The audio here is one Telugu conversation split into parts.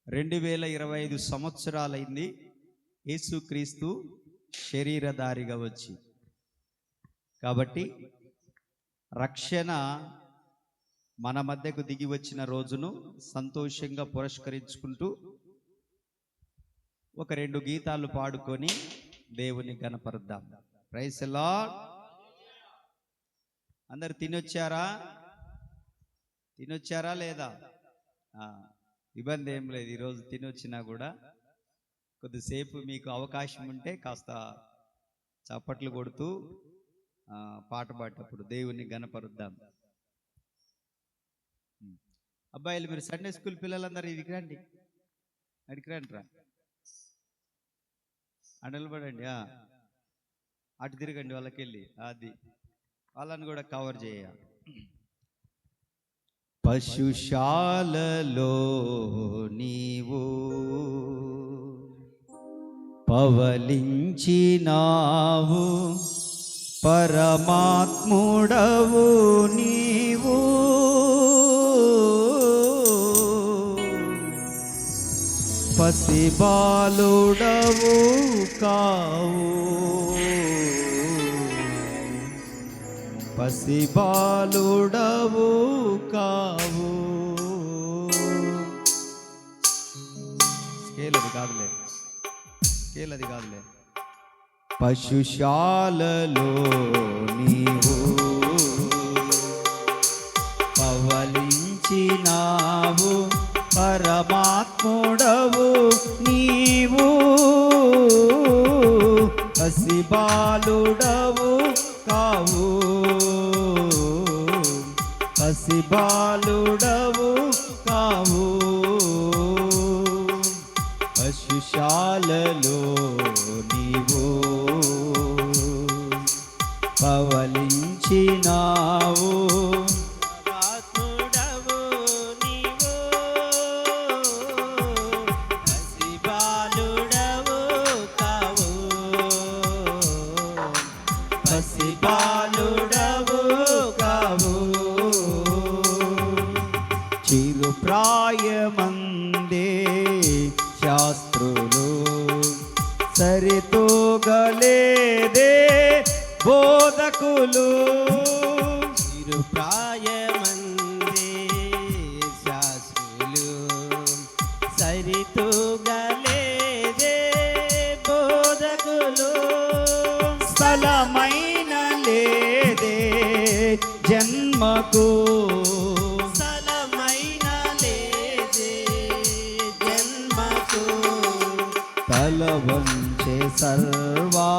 2025 సంవత్సరాలైంది యేసుక్రీస్తు శరీరధారిగా వచ్చి. కాబట్టి రక్షణ మన మధ్యకు దిగి వచ్చిన రోజును సంతోషంగా పురస్కరించుకుంటూ ఒక 2 గీతాలు పాడుకొని దేవుని గణపరుద్దాం. Praise the lord. అందరు తినొచ్చారా లేదా? ఇబ్బంది ఏం లేదు. ఈరోజు తినొచ్చినా కూడా కొద్దిసేపు మీకు అవకాశం ఉంటే కాస్త చప్పట్లు కొడుతూ పాట పాడేటప్పుడు దేవుని గణపరుద్దాం. అబ్బాయిలు, మీరు సండే స్కూల్ పిల్లలందరూ ఇదికి రండి, అడిగి రండి రా, నిలబడండి, అటు తిరగండి, వాళ్ళకి వెళ్ళి అది వాళ్ళని కూడా కవర్ చేయాలి. పశుశాలలో నీవు పవలించినావు, పరమాత్ముడవు నీవు, పసిబాలుడవు కావు, పసిబాలుడవు కావు. స్కేల్ అది కాదులే. పశుశాలలో నీవు పవలించినావు, పరమాత్ముడవు నీవు, పసిబాలుడవు కావు, పసిబాలుడవు కావు. పశుశాలలో నీవు పవలించినావు, పరమాత్ముడవు నీవు, పసిబాలుడవు కావు, పసిబాలుడవు కావు. చిరుప్రాయమందే శాస్త్రులు సరితూగలేదే బోధకులు, చిరుప్రాయమందే శాస్త్రులు సరితూగలేదే బోధకులు, స్థలమైన లేదే జన్మకు, స్థలమైన లేదే జన్మకు, తల వంచే సర్వా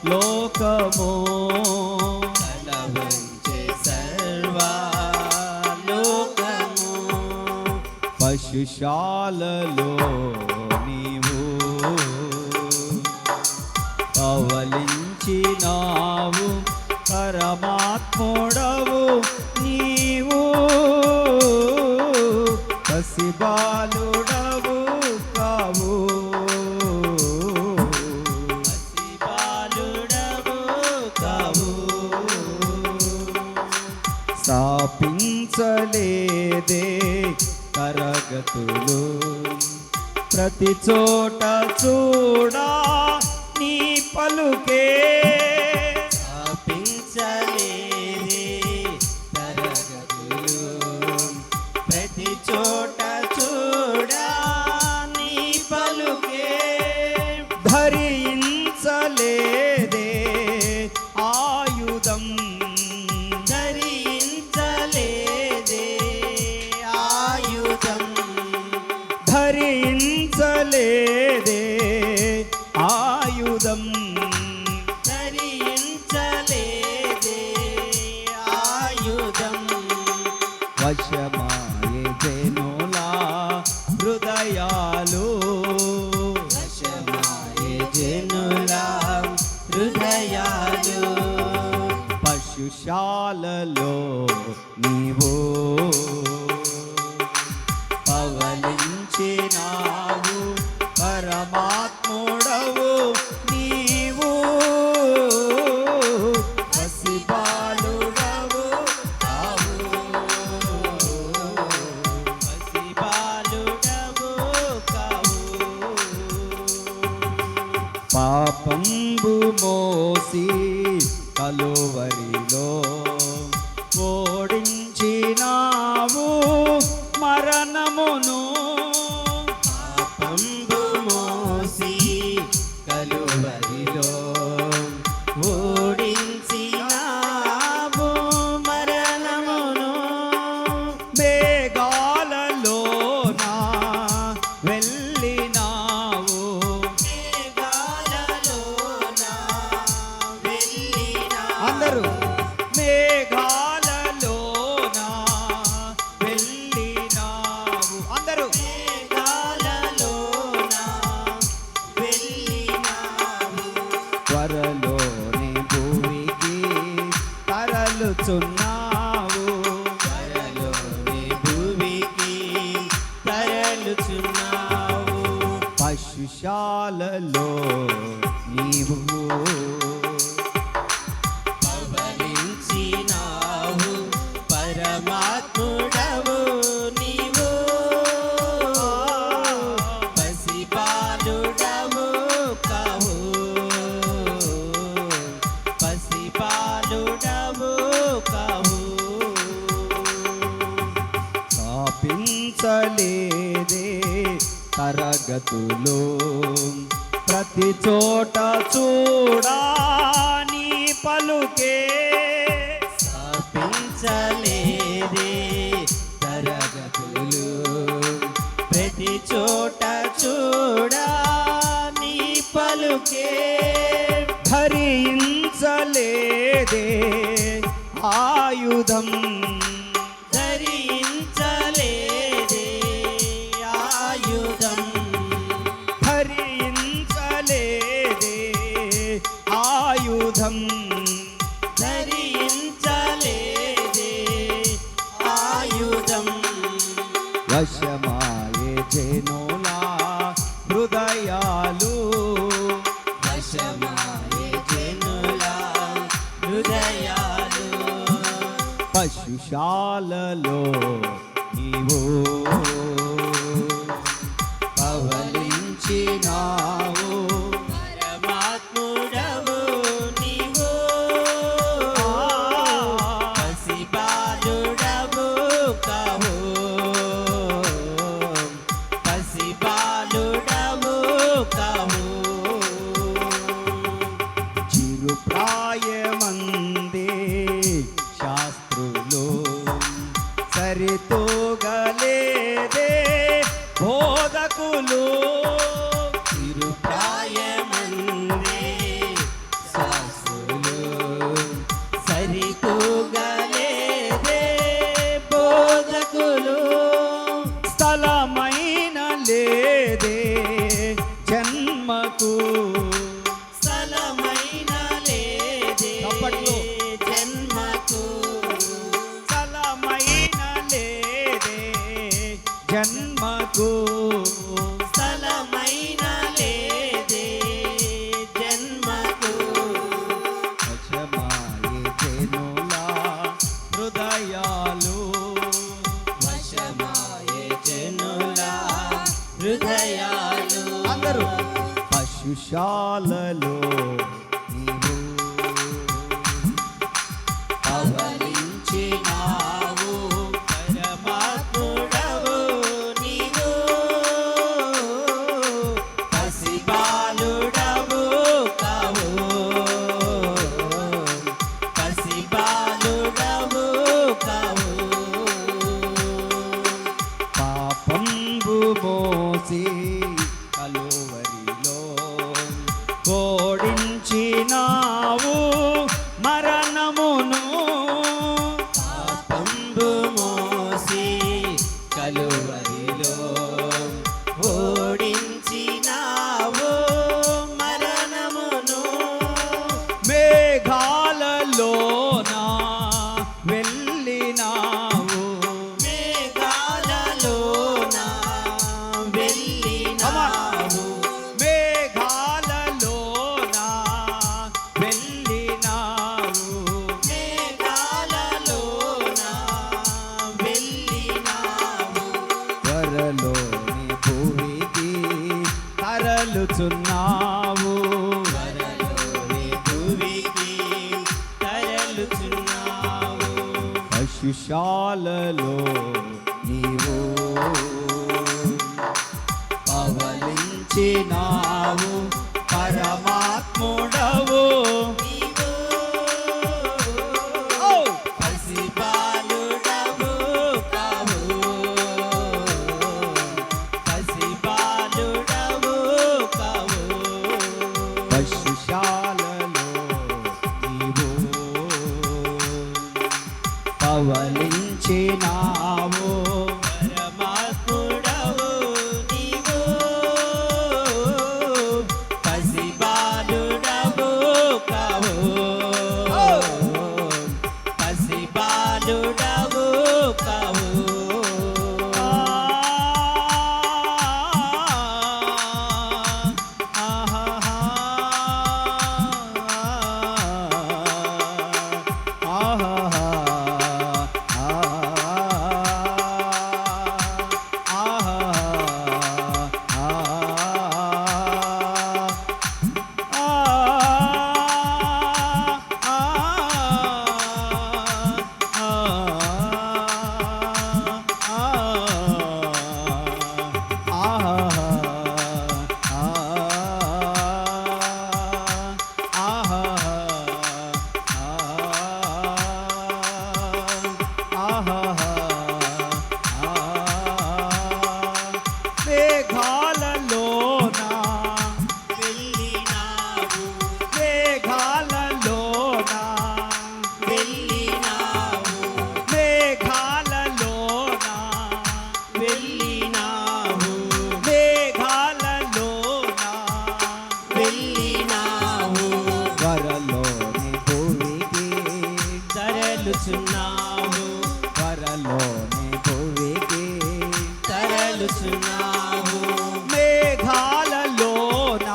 లోకము, తల వంచే సర్వలోకము. పశుశాలలో నీవు పవలించినావు, పరమాత్ముడవు నీవు, పసిబాలుడవు కావు, పసిబాలుడవు కావు. స్థాపించలేదే తరగతులు, ప్రతి చోట చూడా నీ పలుకే, స్థాపించలేదే తరగతులు, ప్రతి చోట చూడా నీ పలుకే, ధరించలేదే ఆయుధం, ధరించలేదే ఆయుధం, ధరించలేదే ఆయుధం, ధరించలేదే ఆయుధం. వశమాయే జనులా హృదయాలు, వశమాయే జనుల హృదయాలు, పశుశాలలో నీవు పవలించినావు, పరమాత్ముడవు నీవు, పసిబాలుడవు కావు, పసిబాలుడవు మోసి కలువరిలో ఓడించినావు మరణమును. పాపంబు మోసి కలువరిలో ఓడించినావు మరణమును. మేఘాలలోన వెళ్ళినావు, మేఘాలలోన వెళ్ళినావు. అందరూ మేఘాలలోన వెళ్ళినావు, అందరూ మేఘాలలోన వెళ్ళినావు. త్వరలోని భూమికి తరలుచున్నావు, త్వరలోని భూమికి తరలుచున్నావు. పశుశాలలో నీవు పవలించినావు పరమాత్ముడవు నీవు. పసిపాలుడవు కావు, పసిపాలుడవు కావు. స్థాపించలేదే తరగతులు, ప్రతి చోట చూడా నీ పలుకే. స్థాపించలేదే తరగతులు, ప్రతి చోట చూడా నీ పలుకే. ధరించలేదే ఆయుధం, ధరించలేదే ఆయుధం, ధరించలేదే ఆయుధం. ధరించలేదే ఆయుధం. వశమాయే జనులా హృదయాలు, వశమాయే జనుల హృదయాలు. పశుశాలలో నీవు పవలించినావు పరమాత్ముడవు నీవు. పసిబాలుడవు కావు, పసిబాలుడవు కావు. చిరుప్రాయమందే శాస్త్రులు సరితూగలేదే బోధకులు. తిరుప్రాయమందే శాస్త్రులు సరితూగలేదే బోధకులు. స్థలమైన లేదే జన్మకు, స్థలమైన లేదే చప్పట్లు. జన్మకు. స్థలమైన లేదే జన్మకు. స్థలమైన లేదే జన్మకు. వశమాయే జనులా హృదయాలు, వశమాయే జనుల హృదయాలు. అందరూ పశుశాలలో నీవు పవలించినావు పరమాత్ముడవు నీవు. పసిబాలుడవు కావు, పసిబాలుడవు కావు. పాపంబు మోసి కలువరిలో ఓడించినావు మరణమును. పాపంబు మోసి కలువరిలో ఓడించినావు మరణమును. మేఘాలలోన వెళ్ళినావు, మేఘాలలోన వెళ్ళినావు. మేఘాలలోన వెళ్ళినావు. మేఘాలలోన వెళ్ళినావు. త్వరలోని భూమికి తరలుచున్నావు, త్వరలోని పశుశాలలో నీవు పవలించినావు పరమాత్ముడవు పసిబాలుడవు కావు పసిబాలుడవు కావు పశుశాలలో నీవు పవలించినావు పరమాత్ముడవు నీవు పసిబాలుడవు కావు పసిబాలుడవు కావు మేఘాలలోన వెళ్ళినావు మేఘాలలోన వెళ్ళినావు మేఘాలలోన వెళ్ళినావు మేఘాలలోన వెళ్ళినావు వరలోని భూమికి తరలుచున్నావు వరలోని భూమికి తరలుచున్నావు మేఘాలలోన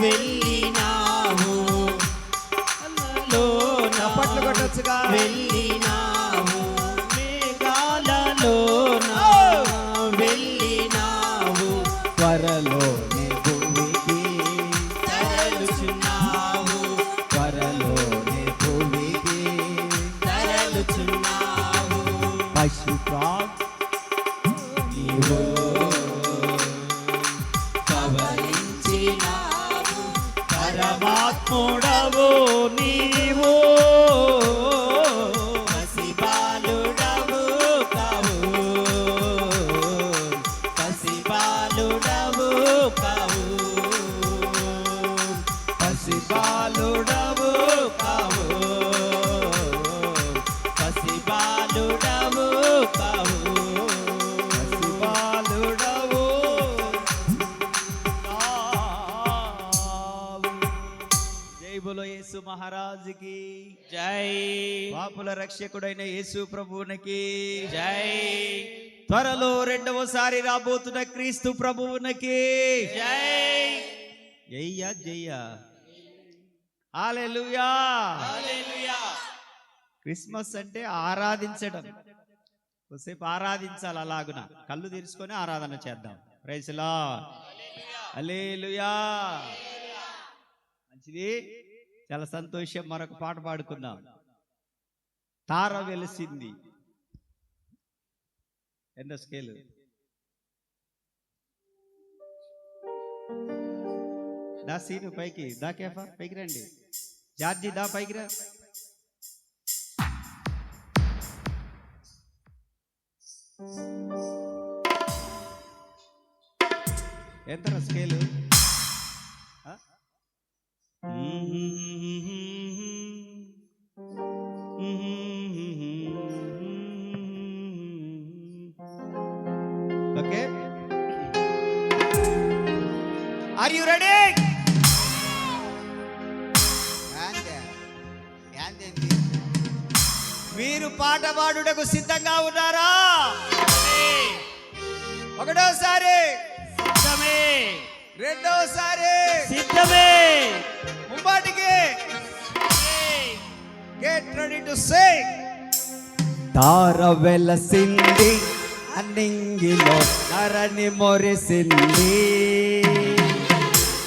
వెళ్ళినావు చప్పట్లు కొట్టొచ్చుగా వెళ్ళినావు మేఘాలలోన వెళ్ళినావు త్వరలోని భూమికి తరలుచున్నావు త్వరలోని భూమికి తరలుచున్నావు నీవు పవలించినావు పరమాత్ముడవు నీవు పసిబాలుడవు కావు పసిబాలుడవు కావు పసిబాలుడవు కావు పసిబాలుడవు కావు పసిబాలుడవు జై బోలో యేసు మహారాజుకి జై పాపుల రక్షకుడైన యేసు ప్రభువునికి జై త్వరలో రెండవసారి రాబోతున్న క్రీస్తు ప్రభువునికి జై జయ్య జయ్య హల్లెలూయా. హల్లెలూయా క్రిస్మస్ అంటే ఆరాధించడం, కొద్దిసేపు ఆరాధించాలి. అలాగున కళ్ళు తెరుచుకొని ఆరాధన చేద్దాం. Praise the lord. హల్లెలూయా. మంచిది, చాలా సంతోషం. మరొక పాట పాడుకుందాం. తార వెలిసింది. ఎంత స్కేల్? దా సీను పైకి, దా కేఫా పైకి రండి. జార్జి దా పైకి రా. ఎంత scale? Okay, are you ready? మీరు పాట పాడుటకు సిద్ధంగా ఉన్నారా? ఒకటోసారి సిద్ధమే రెండోసారి సిద్ధమే ముమ్మాటికి గెట్ రెడీ టు సింగ్. తార వెలసింది అన్నింగిలో నరని మొరిసింది,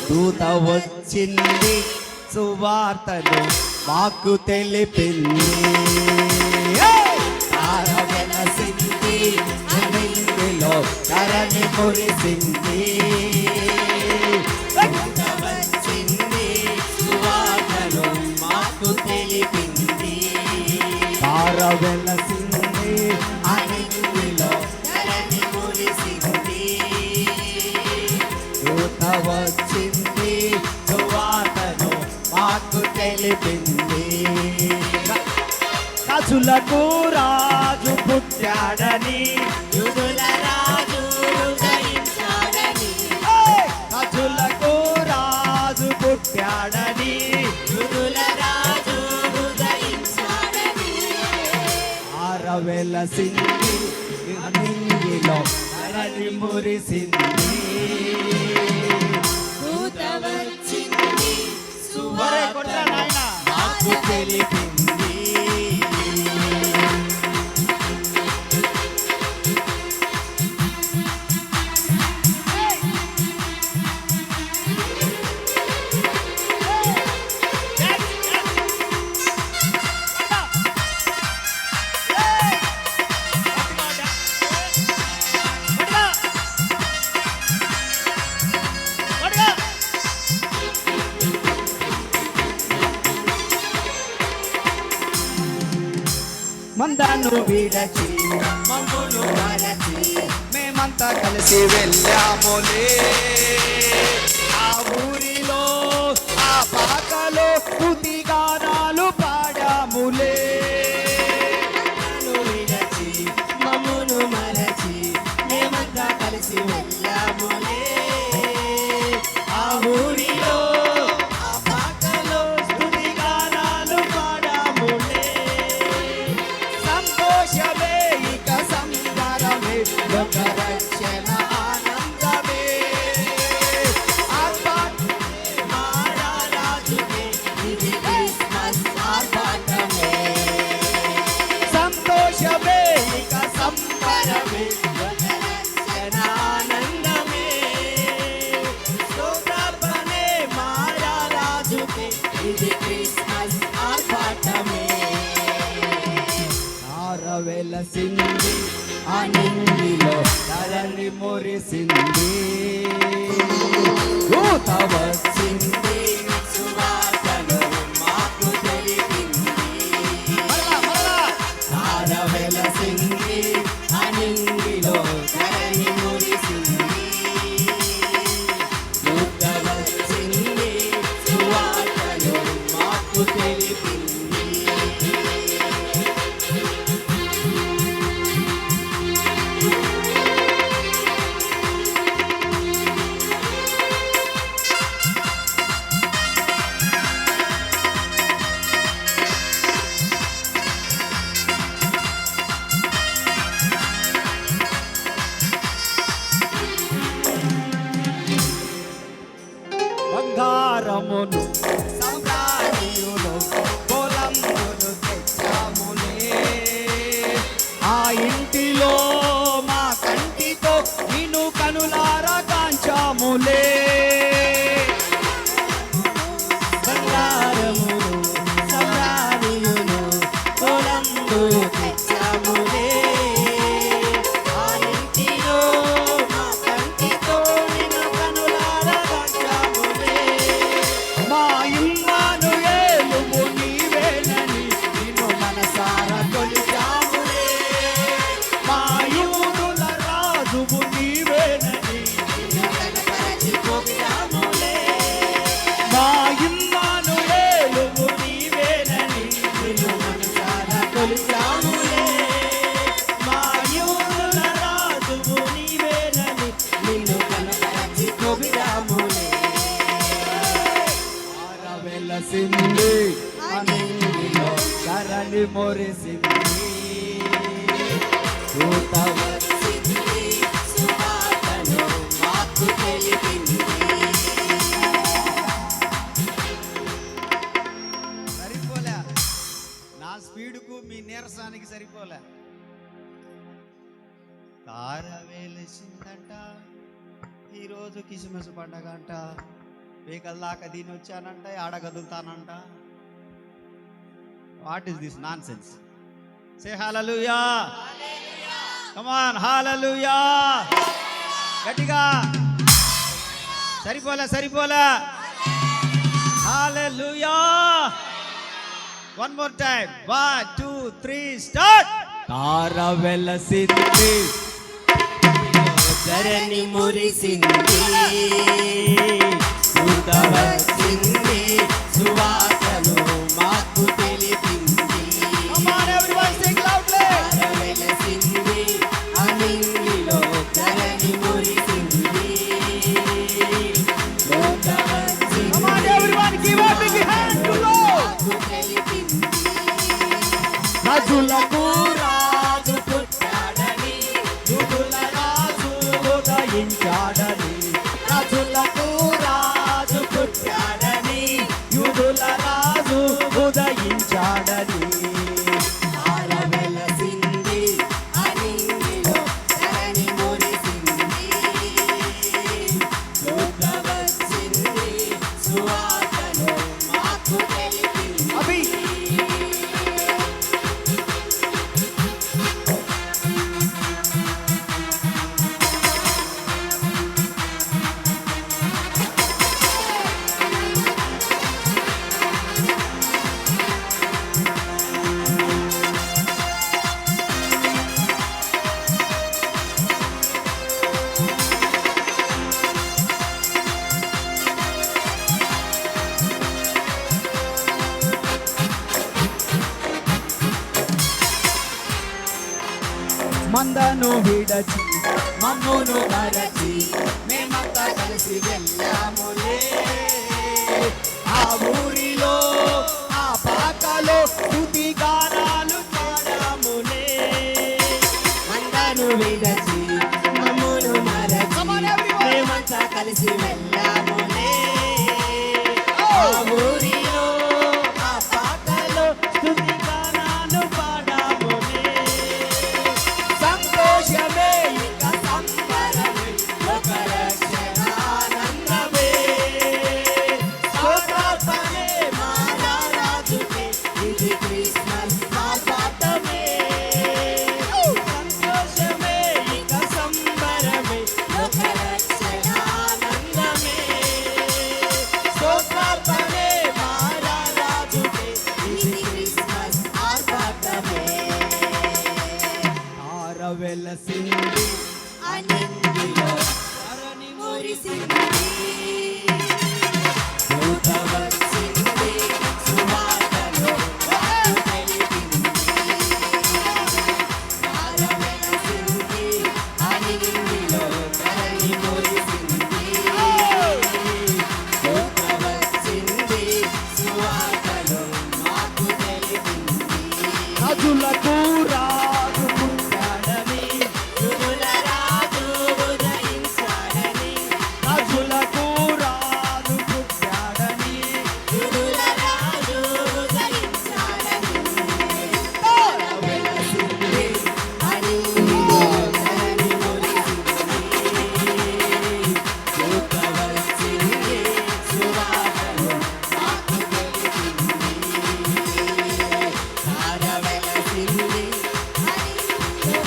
దూత వచ్చింది సువార్తను మాకు తెలిపింది. అనింగిలో ధరణి మురిసింది. దూత వచ్చింది, సువార్తను మాకు తెలిపింది. తార వెలసింది, అనింగిలో ధరణి మురిసింది. దూత వచ్చింది, సువార్తను మాకు తెలిపింది. రాజులకు రాజు పుట్టాడని, యూదుల రాజు ఉదయించాడని, రాజులకు రాజు పుట్టాడని, యూదుల రాజు ఉదయించాడని. ఆరవెలసింది, అనింగిలో ధరణి మురిసింది. దూత వచ్చింది, సువార్తను మాకు తెలిపింది. మందను విడచి మమ్మును మరచి మేమంతా కలిసి వెళ్ళాములే. ఆ ఊరిలో ఆ పాకలో స్తుతి గానాలు పాడాములే. నన్ను విడచి మమ్మును మరచి మేమంతా కలిసి వెళ్ళాములే. ఆ ఊరిలో ఆ పాకలో స్తుతి గానాలు పాడాములే. సంతోషమే ఇక సంబరమే, లోక రక్షణ ఆనందమే. రాజుకే ఇది క్రిస్మస్ ఆర్భాటమే. సంతోషమే ఇక సంబరమే, రక్షణ ఆనందమే. స్తోత్రార్పణే రాజుకే ఇది క్రిస్మస్ ఆర్భాటమే. తార వెలసింది, అనింగిలో ధరణి మురిసింది. దూత వచ్చింది, సువార్తను మాకు తెలిపింది. తార వెలసింది, అనింగిలో ధరణి మురిసింది. దూత వచ్చింది, సువార్తను మాకు తెలిపింది. బంగారమును సంప్రాణియును పొలమును తెచ్చాములే. ఆ ఇంటిలో మా కంటితో నిన్ను కనులారా కాంచాములే. బంగారమును సంప్రాణియును పొలందు తెచ్చాములే. ఆ ఇంటిలో మా కంటితో నిన్ను కనులారా కాంచాములే. మా ఇమ్మానుయేలువు నీవేనని నిన్ను మనసారా కొలిచాములే. మా యూదుల రాజువు నీవేనని, నిన్ను కనపరచి పొగిడాములే. మా ఇమ్మానుయేలువు నీవేనని నిన్ను మనసారా కొలిచాములే. మా యూదుల రాజువు నీవేనని నిన్ను కనపరచి పొగిడాములే. వెలసింది, అనింగిలో ధరణి మురిసింది. దూత వచ్చింది, సువార్తను మాకు తెలిపింది. సరిపోలే, నా స్పీడుకు మీ నీరసానికి సరిపోలే. తార వేలేసిందంట, ఈరోజు కిసిమస్ పండగ అంట, పీకల దాకా దీని వచ్చానంట, ఆడ కదులుతానంట. What is this nonsense? Say hallelujah. Come on hallelujah గట్టిగా సరిపోలా hallelujah one more time 1 2 3 start తార వెలసింది ధరణి మురిసింది దూత వచ్చింది సువార్తను మాకు తెలిపింది కమాన్ ఎవ్రీవన్ సింగ్ లౌడ్లీ తార వెలసింది అనింగిలో ధరణి మురిసింది దూత వచ్చింది come on everyone give a big hand to lord మాకు తెలిపింది రాజులకు రాజు పుట్టాడని యూదుల రాజు ఉదయించాడని రాజులకు రాజు పుట్టాడని యూదుల రాజు ఉదయించాడని తార వెలసింది అనింగిలో ధరణి మురిసింది దూత వచ్చింది సువార్తను మాకు తెలిపింది అభి మందను విడచి మమ్మును మరచి మేమంతా కలిసి వెళ్ళాములే ఆ ఊరిలో ఆ పాకలో స్తుతి గానాలు పాడాములే మందను విడచి మమ్మును మరచి మేమంతా కలిసి వెళ్ళాములే ఆ ఊరిలో ఆ పాటలో స్తుతి గానాలు పాడాములే సంతోషమే ఇక సంబరమే ఒక రక్షణానందమే స్తోత్రార్పణే మా రాజుకే ఇది క్రిస్మస్ ఆర్భాటమే సంతోషమే ఇక సంబరమే ఒక రక్షణానందమే స్తోత్రార్పణే మా రాజుకే ఇది క్రిస్మస్ ఆర్భాటమే తార వెలసింది అనింగిలో ధరణి మురిసింది దూత వచ్చింది సువార్తను మాకు తెలిపింది తార వెలసింది అనింగిలో ధరణి మురిసింది దూత వచ్చింది సువార్తను మాకు తెలిపింది రాజులకు రాజు పుట్టాడని యుదుల రాజు ఉదయించాడని రాజులకు రాజు పుట్టాడని యుదుల రాజు ఉదయించాడని తార వెలసింది అనింగిలో ధరణి మురిసింది దూత వచ్చింది సువార్తను మాకు తెలిపింది తార వెలసింది అనింగిలో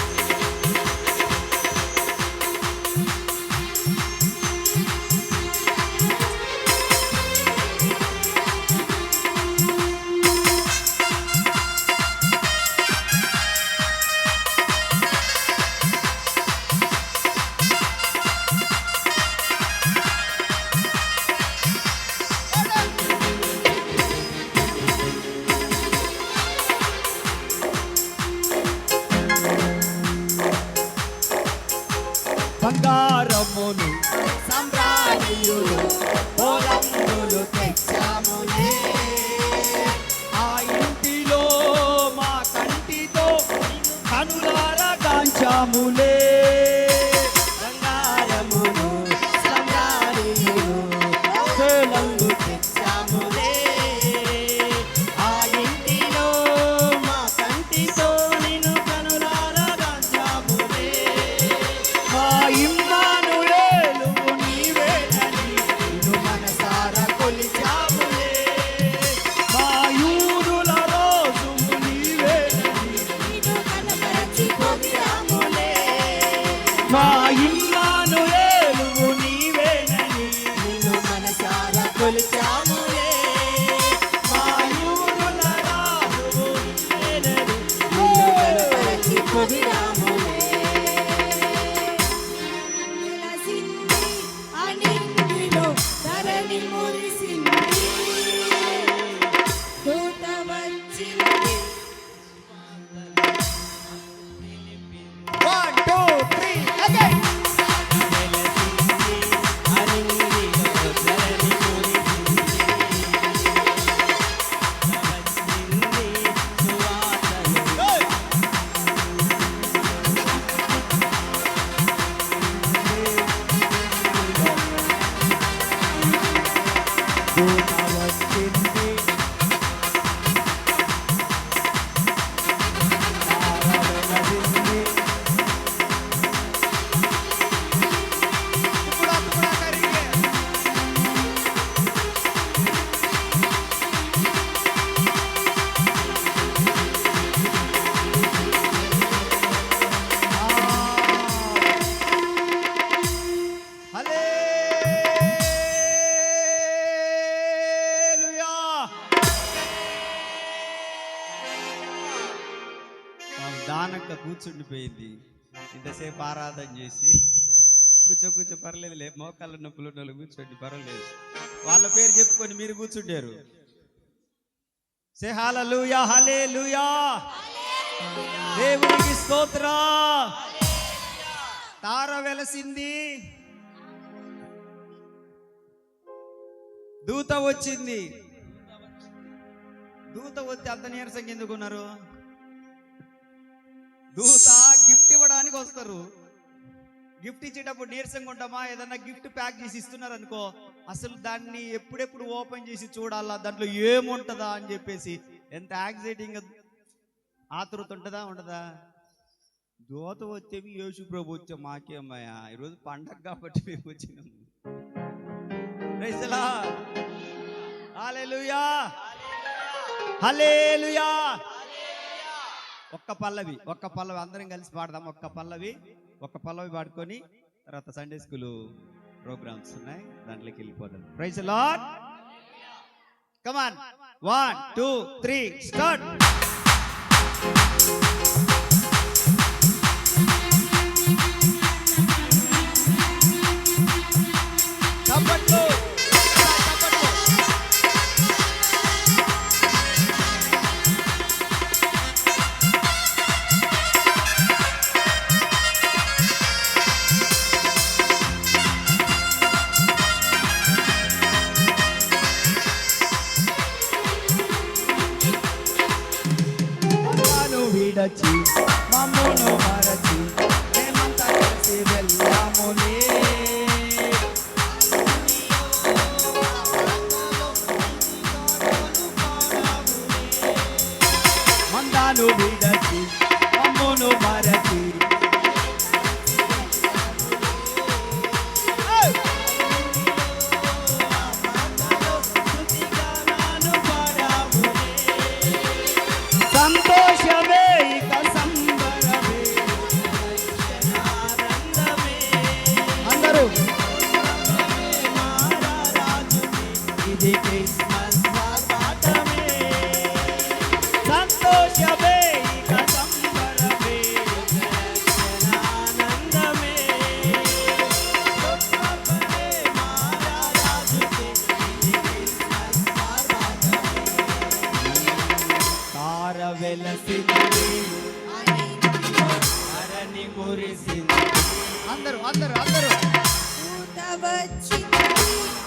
బంగారమును సంబ్రాణియులు పొలంబులు తెచ్చాములే ఆ ఇంటిలో మా కంటితో కనులారా కాంచాములే బంగారమును సంబ్రాణియులు పొలంబు తెచ్చాములే ఆ ఇంటిలో మా కంటితో నిన్ను కనులారా గాంచాములే మా ఇమ్మానుయేలు నీవేనని నిన్ను మనసారా కొలిచాములే మా యూదుల రోజు నీవేనని నిన్ను కనపరచి పొగిడాములే మా ఇమ్మానుయేలువు నీవేనని నిన్ను మనసారా కొలిచాములే మా యూదుల రాజువు నీవేనని నిన్ను కనుపరచి పొగిడాములే వెలసింది అన్నింటిలో ధరణి మురిసింది దూత వచ్చింది 1 2 3 again దానక్క కూర్చుండిపోయింది ఇంతసేపు ఆరాధన చేసి. కూర్చో పర్లేదులే, మోకాళ్ళ నొప్పులు ఉన్న వాళ్ళు కూర్చోండి పర్వాలేదు. వాళ్ళ పేరు చెప్పుకొని మీరు కూర్చుంటారు. సే హల్లెలూయా హల్లెలూయా, దేవునికి స్తోత్ర. తార వెలసింది, దూత వచ్చింది. దూత వచ్చి అంత నీరసంగా ఎందుకున్నారు? దూత గిఫ్ట్ ఇవ్వడానికి వస్తారు. గిఫ్ట్ ఇచ్చేటప్పుడు నీరసంగా ఉంటామా? ఏదన్నా గిఫ్ట్ ప్యాక్ చేసి ఇస్తున్నారు అనుకో, అసలు దాన్ని ఎప్పుడెప్పుడు ఓపెన్ చేసి చూడాలా, దాంట్లో ఏముంటుందా అని చెప్పేసి ఎంత యాంగ్జైటింగ్, ఆతృత ఉంటుందా ఉండదా? దూత వచ్చేవి యేసు ప్రభు వచ్చే మాకేమయ్యా, ఈరోజు పండగ కాబట్టి మేము వచ్చినాము. ప్రైజ్ ది లార్డ్, హల్లెలూయా హల్లెలూయా. ఒక్క పల్లవి అందరం కలిసి పాడదాం. ఒక్క పల్లవి పాడుకొని తర్వాత సండే స్కూల్ ప్రోగ్రామ్స్ ఉన్నాయి, దాంట్లోకి వెళ్ళిపోదాం. Praise the lord. Come on, 1 2 3 start. చప్పట్లు విడచి మమ్మును మరచి మేమంతా కలిసి వెళ్ళాములే. మందాను విడచి మమ్మును మరచి సంతోషమే ఇక సంబరమే అందరూ ఇది క్రిస్మస్ పాటమే. సంతోషమే ఇక సంబరమే ఆనందమే. తార వెలసింది, అరణి మురిసింది. అందరూ దూత వచ్చింది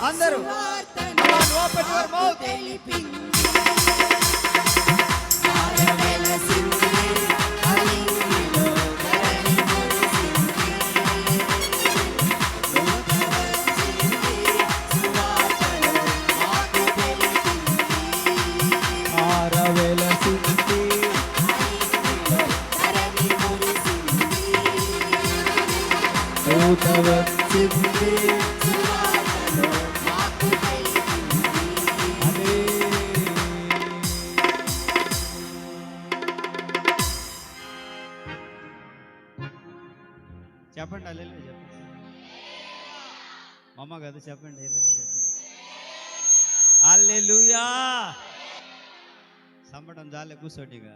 అందరూ సువార్తను ఓపెన్ యువర్ మౌత్. తెలిపింది. తార వెలసింది అన్నింటిలో ధరణి మురిసింది. దూత వచ్చింది సువార్తను మాకు తెలిపింది. తార వెలసింది, ధరణి మురిసింది. దూత వచ్చింది. సువార్తను మాకు తెలిపింది. అదే చెప్పండి హల్లెలూయా చెప్పండి. అమ్మ కదా చెప్పండి హల్లెలూయా చెప్పండి. హల్లెలూయా. సంబడం జాలే కూర్చోండి ఇక.